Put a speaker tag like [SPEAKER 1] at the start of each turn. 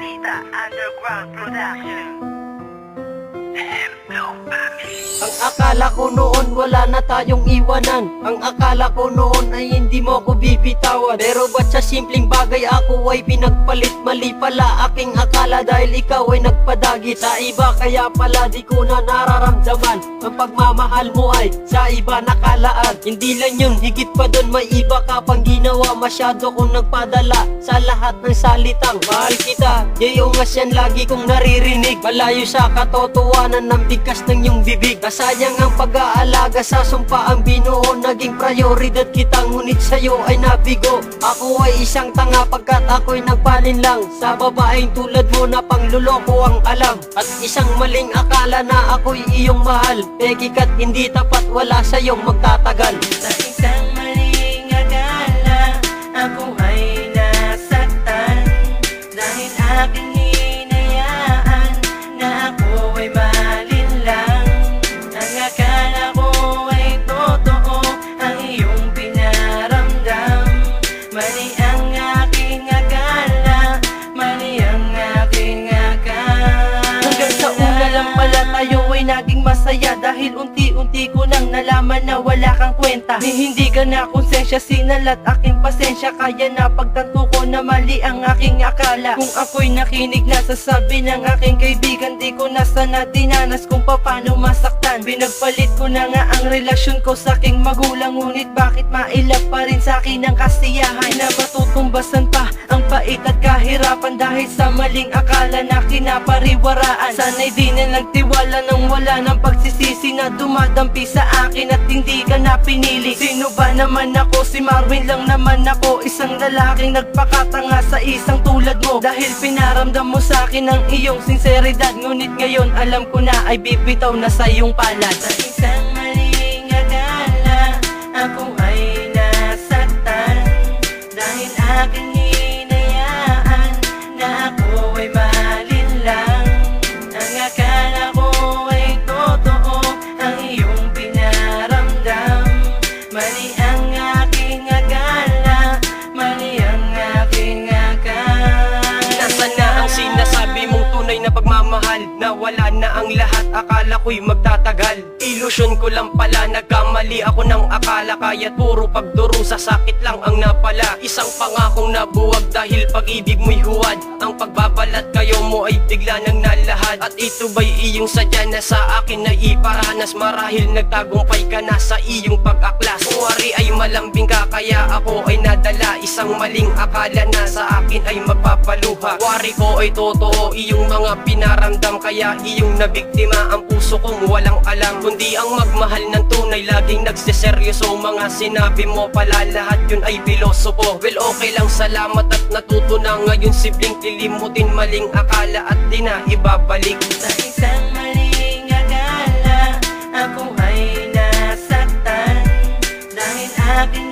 [SPEAKER 1] Balita Underground Production.
[SPEAKER 2] Ang akala ko noon wala na tayong iwanan. Ang akala ko noon ay hindi mo ko bibitawan. Pero ba't sa simpleng bagay ako ay pinagpalit? Mali pala aking akala dahil ikaw ay nagpadagit sa iba. Kaya pala di ko na nararamdaman ang pagmamahal mo ay sa iba nakalaan. Hindi lang yun, higit pa dun may iba ka pang ginawa. Masyado kong nagpadala sa lahat ng salitang mahal kita. Yayungas yan lagi kong naririnig, malayo sa katotohanan ng bigkas ng iyong bibig. Nasayang ang pag-aalaga sa sumpa ang binuo. Naging prioridad kita ngunit sa'yo ay nabigo. Ako ay isang tanga pagkat ako'y nagpalin lang sa babaeng tulad mo na pangluloko ang alam. At isang maling akala na ako'y iyong mahal. Peki kat hindi tapat, wala sa'yong magtatagal.
[SPEAKER 3] Sa isang maling akala, ako ay nasaktan dahil aking hinayaan na ako ay mahalin lang. Ang akala ko ay totoo ang iyong pinaramdam. Mali ang aking akala, mali ang aking akala. Hanggang sa una lang pala tayo ay naging masaya dahil unti-unti ko nang nalaman na wala kang kwenta. Hindi ka na konsensya, sinalat aking pasensya. Kaya napagtanto ko na mali ang aking akala. Kung ako'y nakinig na sa sabi ng aking kaibigan, di ko na sana dinanas kung paano masaktan. Pinagpalit ko na nga ang relasyon ko sa aking magulang. Ngunit bakit mailap pa rin sa akin ang kasiyahan na matutumbasan pa ang pait at kahirapan dahil sa maling akala na kinapariwaraan. Sana'y di na nagtiwala nang wala ng pagsisisi na dumadampi sa akin at hindi ka na pinili. Sino ba naman ako? Si Marvin lang naman ako, isang lalaking nagpakatanga sa isang tulad mo. Dahil pinaramdam mo sa akin ang iyong sinseridad, ngunit ngayon alam ko na ay bibitaw na sa iyong palad. Sa isang maling akala, ako ay nasaktan dahil aking hinayaan na ako ay mahalin lang. Ang akala ko ay totoo ang iyong pinaramdam. Mali ang aking akala, mali ang aking akala.
[SPEAKER 2] Nasaan na ang sinasabi mong tunay na pagmamahal? Nawala na ang lahat, akala ko'y magtatagal. Ilusyon ko lang pala, nagkamali ako ng akala. Kaya't puro pagdurusa, sakit lang ang napala. Isang pangakong nabuwag dahil pag-ibig mo'y huwad. Ang pagbabalat kayo mo ay bigla nang nalahad. At ito ba'y iyong sadya na sa akin na iparanas? Marahil nagtagumpay ka na sa iyong pag-aklas. Kung wari ay malambing ka, kaya ako ay nadala. Isang maling akala na sa akin ay magpapaluha. Wari ko ay totoo, iyong mga pinaramdam. Kaya iyong nabiktima ang puso kong walang alam. Kundi ang magmahal ng tunay, laging nagsiseryoso. Mga sinabi mo pala, lahat yun ay pilosopo. Well, okay lang, salamat at natuto na ngayon. Sibling kilimutin maling akala at di na ibabalik.
[SPEAKER 3] Sa isang maling akala, ako ay nasaktan dahil aking